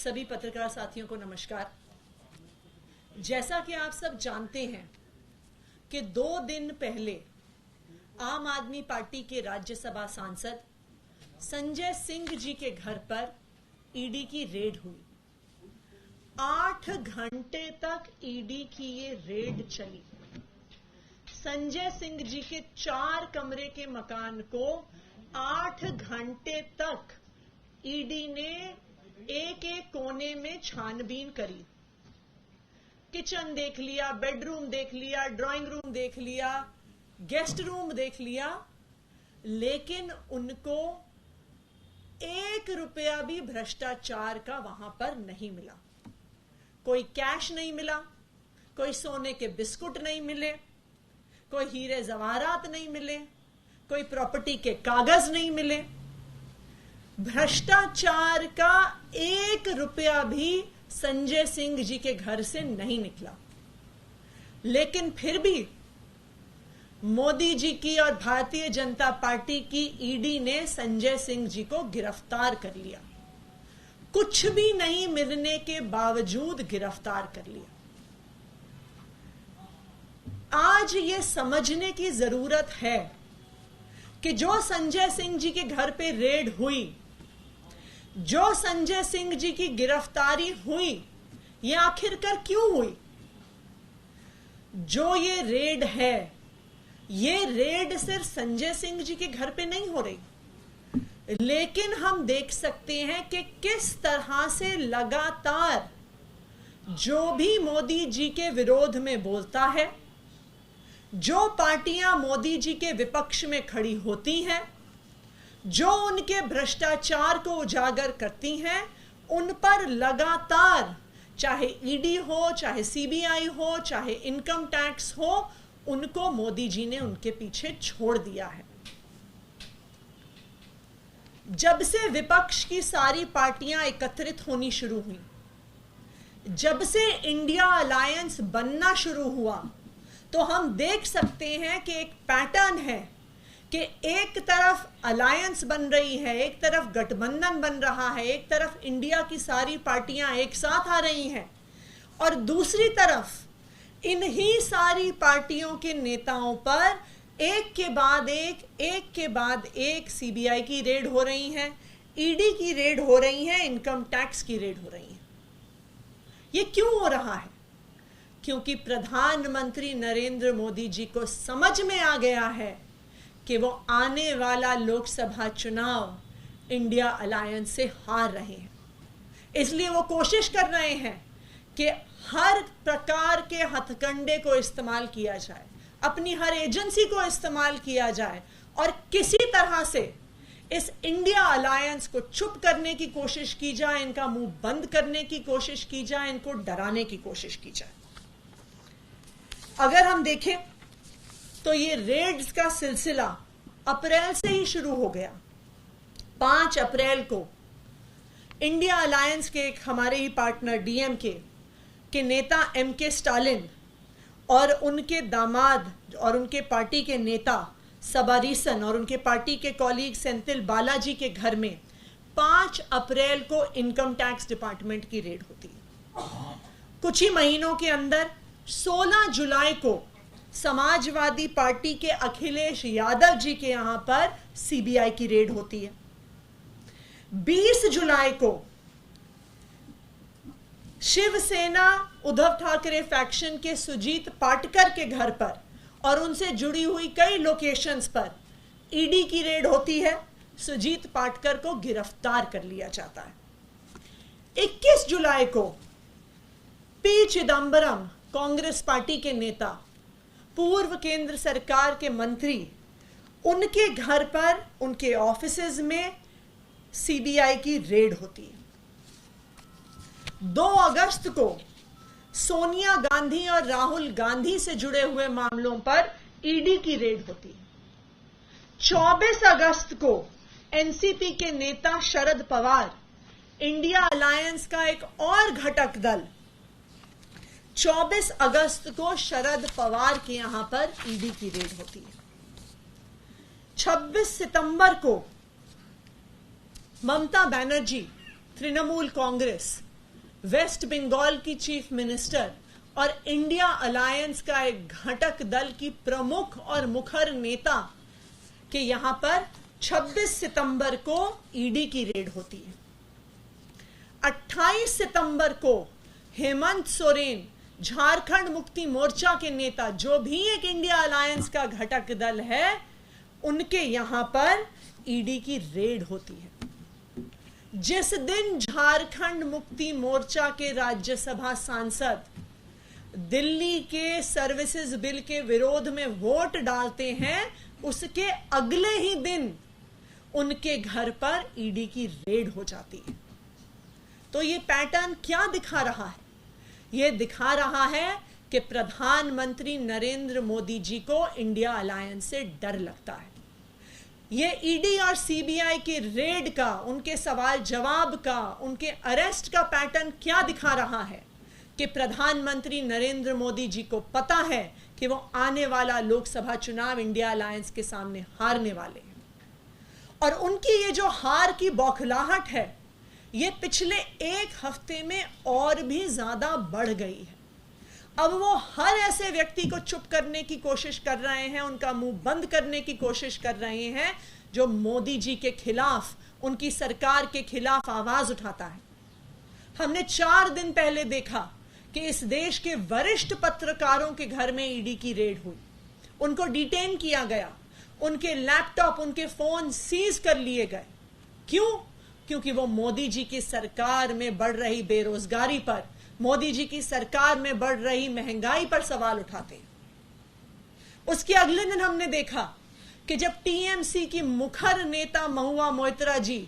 सभी पत्रकार साथियों को नमस्कार। जैसा कि आप सब जानते हैं कि 2 दिन पहले आम आदमी पार्टी के राज्यसभा सांसद संजय सिंह जी के घर पर ईडी की रेड हुई। 8 घंटे तक ईडी की ये रेड चली। संजय सिंह जी के 4 कमरे के मकान को 8 घंटे तक ईडी ने एक एक कोने में छानबीन करी। किचन देख लिया, बेडरूम देख लिया, ड्राइंग रूम देख लिया, गेस्ट रूम देख लिया, लेकिन उनको 1 रुपया भी भ्रष्टाचार का वहां पर नहीं मिला। कोई कैश नहीं मिला, कोई सोने के बिस्कुट नहीं मिले, कोई हीरे जवाहरात नहीं मिले, कोई प्रॉपर्टी के कागज नहीं मिले। भ्रष्टाचार का 1 रुपया भी संजय सिंह जी के घर से नहीं निकला। लेकिन फिर भी मोदी जी की और भारतीय जनता पार्टी की ईडी ने संजय सिंह जी को गिरफ्तार कर लिया। कुछ भी नहीं मिलने के बावजूद गिरफ्तार कर लिया। आज ये समझने की जरूरत है कि जो संजय सिंह जी के घर पे रेड हुई, जो संजय सिंह जी की गिरफ्तारी हुई, ये आखिरकार क्यों हुई? जो ये रेड है, ये रेड सिर्फ संजय सिंह जी के घर पे नहीं हो रही, लेकिन हम देख सकते हैं कि किस तरह से लगातार जो भी मोदी जी के विरोध में बोलता है, जो पार्टियां मोदी जी के विपक्ष में खड़ी होती हैं, जो उनके भ्रष्टाचार को उजागर करती हैं, उन पर लगातार, चाहे ईडी हो, चाहे सीबीआई हो, चाहे इनकम टैक्स हो, उनको मोदी जी ने उनके पीछे छोड़ दिया है। जब से विपक्ष की सारी पार्टियां एकत्रित होनी शुरू हुई, जब से इंडिया अलायंस बनना शुरू हुआ, तो हम देख सकते हैं कि एक पैटर्न है कि एक तरफ अलायंस बन रही है, एक तरफ गठबंधन बन रहा है, एक तरफ इंडिया की सारी पार्टियां एक साथ आ रही हैं, और दूसरी तरफ इन्हीं सारी पार्टियों के नेताओं पर एक के बाद एक सीबीआई की रेड हो रही है, ईडी की रेड हो रही है, इनकम टैक्स की रेड हो रही है। ये क्यों हो रहा है? क्योंकि प्रधानमंत्री नरेंद्र मोदी जी को समझ में आ गया है कि वो आने वाला लोकसभा चुनाव इंडिया अलायंस से हार रहे हैं। इसलिए वो कोशिश कर रहे हैं कि हर प्रकार के हथकंडे को इस्तेमाल किया जाए, अपनी हर एजेंसी को इस्तेमाल किया जाए, और किसी तरह से इस इंडिया अलायंस को चुप करने की कोशिश की जाए, इनका मुंह बंद करने की कोशिश की जाए, इनको डराने की कोशिश की जाए। अगर हम देखें तो ये रेड्स का सिलसिला अप्रैल से ही शुरू हो गया। 5 अप्रैल को इंडिया अलायंस के एक हमारे ही पार्टनर डीएमके के नेता एमके स्टालिन और उनके दामाद और उनके पार्टी के नेता सबारीसन और उनके पार्टी के कॉलीग सेंथिल बालाजी के घर में 5 अप्रैल को इनकम टैक्स डिपार्टमेंट की रेड होती है। कुछ ही महीनों के अंदर 16 जुलाई को समाजवादी पार्टी के अखिलेश यादव जी के यहां पर सीबीआई की रेड होती है। 20 जुलाई को शिवसेना उद्धव ठाकरे फैक्शन के सुजीत पाटकर के घर पर और उनसे जुड़ी हुई कई लोकेशंस पर ईडी की रेड होती है। सुजीत पाटकर को गिरफ्तार कर लिया जाता है। 21 जुलाई को पी चिदंबरम, कांग्रेस पार्टी के नेता, पूर्व केंद्र सरकार के मंत्री, उनके घर पर, उनके ऑफिसेज में सीबीआई की रेड होती है। 2 अगस्त को सोनिया गांधी और राहुल गांधी से जुड़े हुए मामलों पर ईडी की रेड होती है। 24 अगस्त को एनसीपी के नेता शरद पवार, इंडिया अलायंस का एक और घटक दल, 24 अगस्त को शरद पवार के यहां पर ईडी की रेड होती है। 26 सितंबर को ममता बनर्जी, तृणमूल कांग्रेस, वेस्ट बंगाल की चीफ मिनिस्टर और इंडिया अलायंस का एक घटक दल की प्रमुख और मुखर नेता के यहां पर 26 सितंबर को ईडी की रेड होती है। 28 सितंबर को हेमंत सोरेन, झारखंड मुक्ति मोर्चा के नेता, जो भी एक इंडिया अलायंस का घटक दल है, उनके यहां पर ईडी की रेड होती है। जिस दिन झारखंड मुक्ति मोर्चा के राज्यसभा सांसद दिल्ली के सर्विसेज बिल के विरोध में वोट डालते हैं, उसके अगले ही दिन उनके घर पर ईडी की रेड हो जाती है। तो ये पैटर्न क्या दिखा रहा है? ये दिखा रहा है कि प्रधानमंत्री नरेंद्र मोदी जी को इंडिया अलायंस से डर लगता है। ये ईडी और सीबीआई की रेड का, उनके सवाल जवाब का, उनके अरेस्ट का पैटर्न क्या दिखा रहा है कि प्रधानमंत्री नरेंद्र मोदी जी को पता है कि वो आने वाला लोकसभा चुनाव इंडिया अलायंस के सामने हारने वाले हैं। और उनकी ये जो हार की बौखलाहट है, ये पिछले एक हफ्ते में और भी ज्यादा बढ़ गई है। अब वो हर ऐसे व्यक्ति को चुप करने की कोशिश कर रहे हैं, उनका मुंह बंद करने की कोशिश कर रहे हैं, जो मोदी जी के खिलाफ, उनकी सरकार के खिलाफ आवाज उठाता है। हमने 4 दिन पहले देखा कि इस देश के वरिष्ठ पत्रकारों के घर में ईडी की रेड हुई, उनको डिटेन किया गया, उनके लैपटॉप, उनके फोन सीज कर लिए गए। क्यों? क्योंकि वो मोदी जी की सरकार में बढ़ रही बेरोजगारी पर, मोदी जी की सरकार में बढ़ रही महंगाई पर सवाल उठाते हैं। उसके अगले दिन हमने देखा कि जब टीएमसी की मुखर नेता महुआ मोइत्रा जी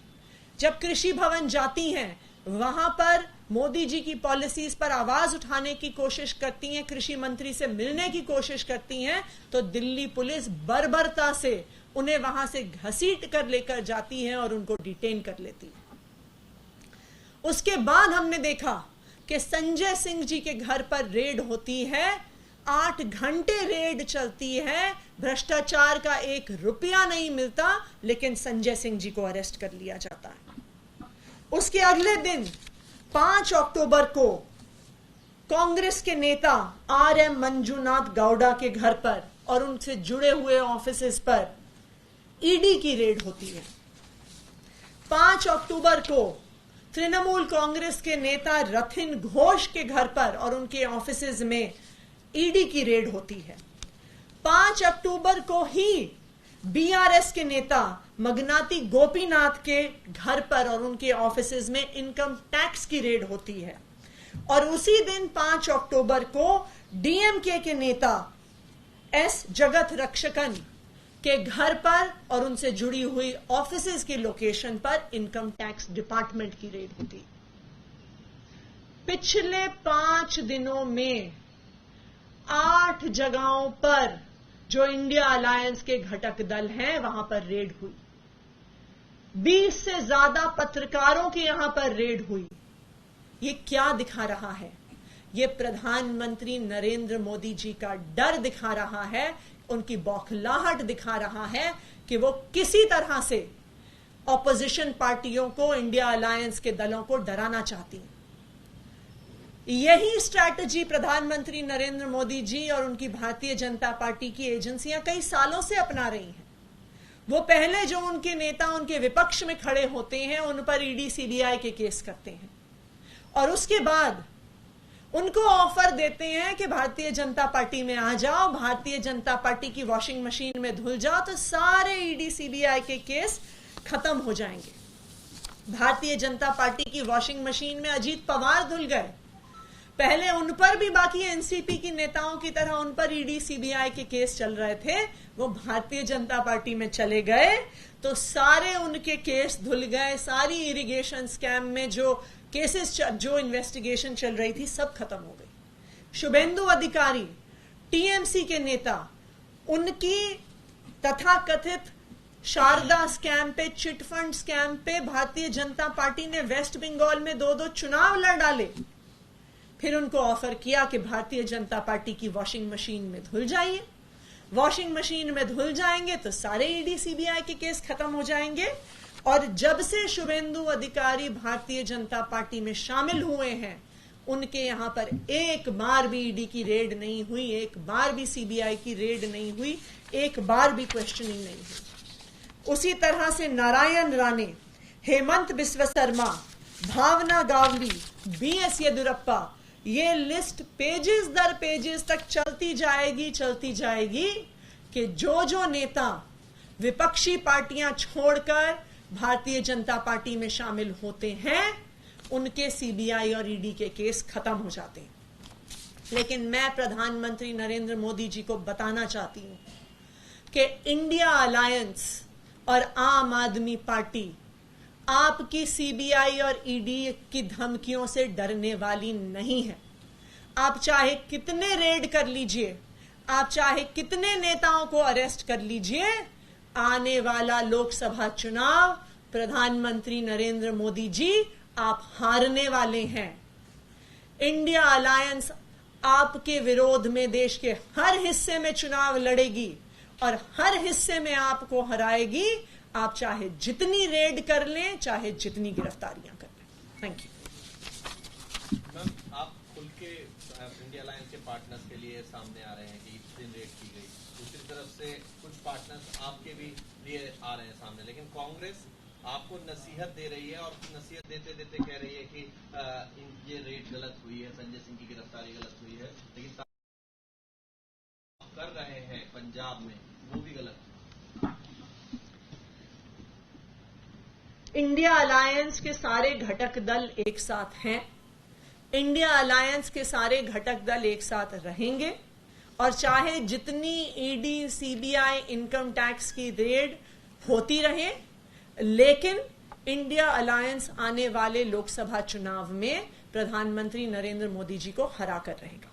जब कृषि भवन जाती हैं, वहां पर मोदी जी की पॉलिसीज पर आवाज उठाने की कोशिश करती हैं, कृषि मंत्री से मिलने की कोशिश करती हैं, तो दिल्ली पुलिस बर्बरता से उन्हें वहां से घसीट कर लेकर जाती है और उनको डिटेन कर लेती है। उसके बाद हमने देखा कि संजय सिंह जी के घर पर रेड होती है, 8 घंटे रेड चलती है, भ्रष्टाचार का 1 रुपया नहीं मिलता, लेकिन संजय सिंह जी को अरेस्ट कर लिया जाता है। उसके अगले दिन 5 अक्टूबर को कांग्रेस के नेता आरएम मंजूनाथ गौड़ा के घर पर और उनसे जुड़े हुए ऑफिसेज पर ईडी की रेड होती है। 5 अक्टूबर को तृणमूल कांग्रेस के नेता रथिन घोष के घर पर और उनके ऑफिसेज में ईडी की रेड होती है। 5 अक्टूबर को ही बीआरएस के नेता मगनाती गोपीनाथ के घर पर और उनके ऑफिसेज में इनकम टैक्स की रेड होती है। और उसी दिन 5 अक्टूबर को डीएमके के नेता एस जगत रक्षकन के घर पर और उनसे जुड़ी हुई ऑफिसेज की लोकेशन पर इनकम टैक्स डिपार्टमेंट की रेड होती। पिछले 5 दिनों में 8 जगहों पर जो इंडिया अलायंस के घटक दल हैं, वहां पर रेड हुई। 20 से ज्यादा पत्रकारों के यहां पर रेड हुई। ये क्या दिखा रहा है? ये प्रधानमंत्री नरेंद्र मोदी जी का डर दिखा रहा है, उनकी बौखलाहट दिखा रहा है कि वो किसी तरह से ऑपोजिशन पार्टियों को, इंडिया अलायंस के दलों को डराना चाहती हैं। यही स्ट्रैटेजी प्रधानमंत्री नरेंद्र मोदी जी और उनकी भारतीय जनता पार्टी की एजेंसियां कई सालों से अपना रही हैं। वो पहले जो उनके नेता उनके विपक्ष में खड़े होते हैं, उन पर ईडी सीबीआई के केस करते हैं और उसके बाद उनको ऑफर देते हैं कि भारतीय जनता पार्टी में आ जाओ, भारतीय जनता पार्टी की वॉशिंग मशीन में धुल जाओ, तो सारे ईडी सीबीआई के केस खत्म हो जाएंगे। भारतीय जनता पार्टी की वॉशिंग मशीन में अजीत पवार धुल गए, पहले उन पर भी बाकी एनसीपी की नेताओं की तरह उन पर ईडी सीबीआई के केस चल रहे थे, वो भारतीय जनता पार्टी में चले गए तो सारे उनके केस धुल गए। सारी इरिगेशन स्कैम में जो केसेस, जो इन्वेस्टिगेशन चल रही थी, सब खत्म हो गई। शुभेंदु अधिकारी, टीएमसी के नेता, उनकी तथाकथित शारदा स्कैम पे, चिटफंड स्कैम पे भारतीय जनता पार्टी ने वेस्ट बंगाल में 2-2 चुनाव लड़ डाले। फिर उनको ऑफर किया कि भारतीय जनता पार्टी की वॉशिंग मशीन में धुल जाइए, वॉशिंग मशीन में धुल जाएंगे तो सारे ईडी सीबीआई के केस खत्म हो जाएंगे और जब से शुभेंदु अधिकारी भारतीय जनता पार्टी में शामिल हुए हैं, उनके यहां पर एक बार भी ईडी की रेड नहीं हुई, एक बार भी सीबीआई की रेड नहीं हुई, एक बार भी क्वेश्चनिंग नहीं हुई। उसी तरह से नारायण राणे, हेमंत बिस्व शर्मा, भावना गावली, बीएस येदियुरप्पा, ये लिस्ट पेजेस दर पेजेस तक चलती जाएगी कि जो नेता विपक्षी पार्टियां छोड़कर भारतीय जनता पार्टी में शामिल होते हैं, उनके सीबीआई और ईडी के केस खत्म हो जाते हैं। लेकिन मैं प्रधानमंत्री नरेंद्र मोदी जी को बताना चाहती हूं कि इंडिया अलायंस और आम आदमी पार्टी आपकी सीबीआई और ईडी की धमकियों से डरने वाली नहीं है। आप चाहे कितने रेड कर लीजिए, आप चाहे कितने नेताओं को अरेस्ट कर लीजिए, आने वाला लोकसभा चुनाव प्रधानमंत्री नरेंद्र मोदी जी आप हारने वाले हैं। इंडिया अलायंस आपके विरोध में देश के हर हिस्से में चुनाव लड़ेगी और हर हिस्से में आपको हराएगी। आप चाहे जितनी रेड कर लें, चाहे जितनी गिरफ्तारियां कर लें। Thank you. मैम, आप खुल के इंडिया अलायंस के पार्टनर्स के लिए सामने आ रहे हैं कि इस दिन रेड की गई, दूसरी तरफ से कुछ पार्टनर्स आपके भी लिए आ रहे हैं सामने, लेकिन कांग्रेस आपको नसीहत दे रही है और नसीहत देते देते कह रही है कि ये रेड गलत हुई है, संजय सिंह की गिरफ्तारी गलत हुई है, लेकिन कर रहे हैं पंजाब में वो भी गलत है। इंडिया अलायंस के सारे घटक दल एक साथ हैं, इंडिया अलायंस के सारे घटक दल एक साथ रहेंगे और चाहे जितनी ईडी, सीबीआई, इनकम टैक्स की रेड होती रहे, लेकिन इंडिया अलायंस आने वाले लोकसभा चुनाव में प्रधानमंत्री नरेंद्र मोदी जी को हरा कर रहेगा।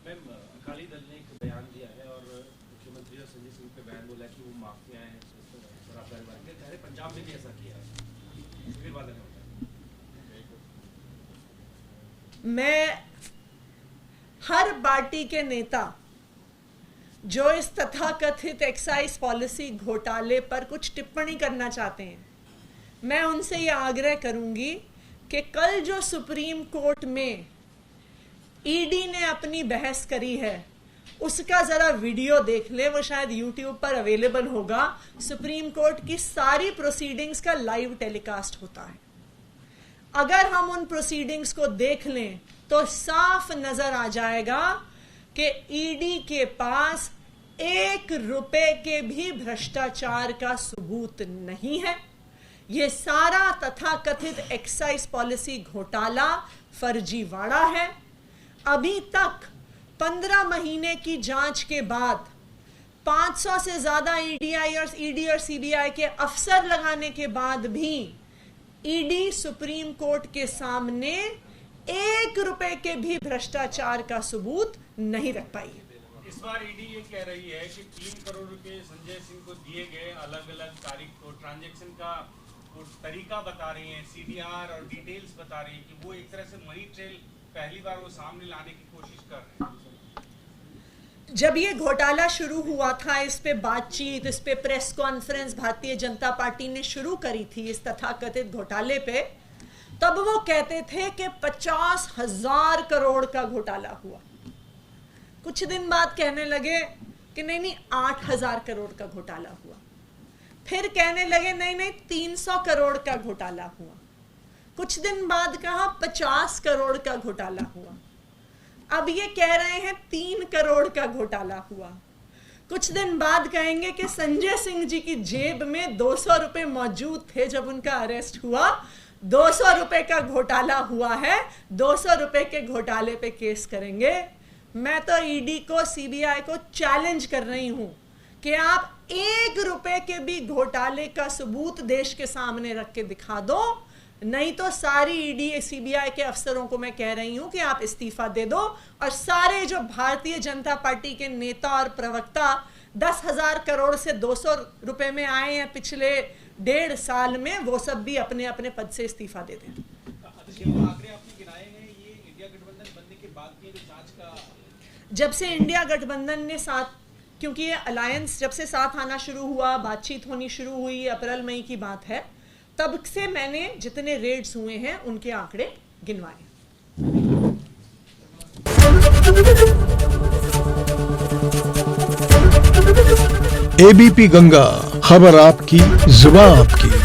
मैम, अकाली दल ने एक बयान दिया है और मुख्यमंत्री और संजय सिंह पे बयान बोला कि वो माफिया हैं, पंजाब में भी ऐसा किया है। मैं हर पार्टी के नेता जो इस तथाकथित एक्साइज पॉलिसी घोटाले पर कुछ टिप्पणी करना चाहते हैं, मैं उनसे यह आग्रह करूंगी कि कल जो सुप्रीम कोर्ट में ईडी ने अपनी बहस करी है, उसका जरा वीडियो देख ले, वो शायद यूट्यूब पर अवेलेबल होगा। सुप्रीम कोर्ट की सारी प्रोसीडिंग्स का लाइव टेलीकास्ट होता है। अगर हम उन प्रोसीडिंग्स को देख लें तो साफ नजर आ जाएगा कि ईडी के पास 1 रुपए के भी भ्रष्टाचार का सबूत नहीं है। यह सारा तथाकथित एक्साइज पॉलिसी घोटाला फर्जीवाड़ा है। अभी तक 15 महीने की जांच के बाद 500 से ज्यादा ईडी और सीबीआई के अफसर लगाने के बाद भी ईडी सुप्रीम कोर्ट के सामने 1 रुपए के भी भ्रष्टाचार का सबूत नहीं रख पाई है। इस बार ईडी ये कह रही है कि 3 करोड़ रुपए संजय सिंह को दिए गए, अलग अलग तारीख को ट्रांजैक्शन का तरीका बता रही है, सीडीआर और डिटेल्स बता रही है कि वो एक तरह से मनी ट्रेल पहली बार वो सामने लाने की कोशिश कर रहे हैं। जब ये घोटाला शुरू हुआ था, इस पे बातचीत, इस पे press conference Bharatiya Janata party ने शुरू करी थी इस तथाकथित घोटाले पे, तब वो कहते थे कि 50,000 करोड़ का घोटाला हुआ। कुछ दिन बाद कहने लगे कि नहीं 8,000 करोड़ का घोटाला हुआ। फिर कहने लगे नहीं 300 करोड़ का घोटाला हुआ। कुछ दिन बाद कहा 50 करोड़ का घोटाला हुआ। अब ये कह रहे हैं 3 करोड़ का घोटाला हुआ। कुछ दिन बाद कहेंगे कि संजय सिंह जी की जेब में 200 रुपए मौजूद थे जब उनका अरेस्ट हुआ, 200 रुपए का घोटाला हुआ है, 200 रुपए के घोटाले पे केस करेंगे। मैं तो ईडी को, सीबीआई को चैलेंज कर रही हूं कि आप 1 रुपए के भी घोटाले का सबूत देश के सामने रख के दिखा दो, नहीं तो सारी ईडी सीबीआई के अफसरों को मैं कह रही हूं कि आप इस्तीफा दे दो और सारे जो भारतीय जनता पार्टी के नेता और प्रवक्ता 10,000 करोड़ से 200 रुपए में आए हैं पिछले 1.5 साल में, वो सब भी अपने अपने पद से इस्तीफा दे दें। जब से इंडिया गठबंधन ने साथ, क्योंकि ये अलायंस जब से साथ आना शुरू हुआ, बातचीत होनी शुरू हुई, अप्रैल मई की बात है, तब से मैंने जितने रेड्स हुए हैं उनके आंकड़े गिनवाए। एबीपी गंगा, खबर आपकी, जुबान आपकी।